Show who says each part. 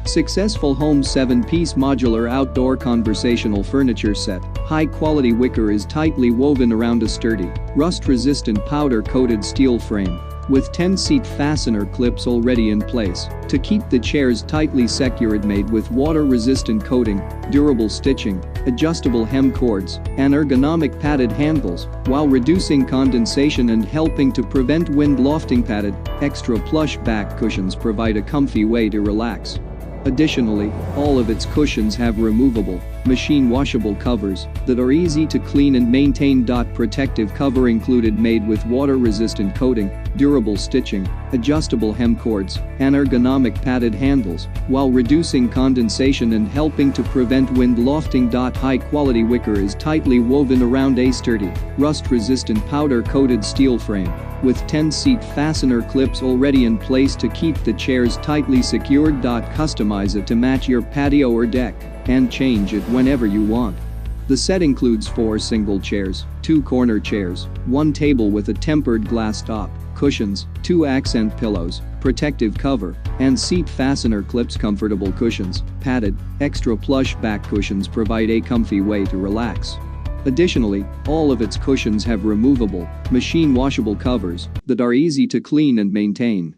Speaker 1: Successful Home 7-piece modular outdoor conversational furniture set. High-quality wicker is tightly woven around a sturdy, rust-resistant powder-coated steel frame, with 10-seat fastener clips already in place. To keep the chairs tightly secured, made with water-resistant coating, durable stitching, adjustable hem cords, and ergonomic padded handles, while reducing condensation and helping to prevent wind lofting. Padded, extra plush back cushions provide a comfy way to relax. Additionally, all of its cushions have removable, machine-washable covers that are easy to clean and maintain. Protective cover included, made with water-resistant coating, durable stitching, adjustable hem cords, and ergonomic padded handles, while reducing condensation and helping to prevent wind lofting. High-quality wicker is tightly woven around a sturdy, rust-resistant powder-coated steel frame, with 10-seat fastener clips already in place to keep the chairs tightly secured. Customize it to match your patio or deck, and change it whenever you want. The set includes 4 single chairs, 2 corner chairs, 1 table with a tempered glass top, cushions, 2 accent pillows, protective cover, and seat fastener clips. Comfortable cushions, padded, extra plush back cushions provide a comfy way to relax. Additionally, all of its cushions have removable, machine-washable covers that are easy to clean and maintain.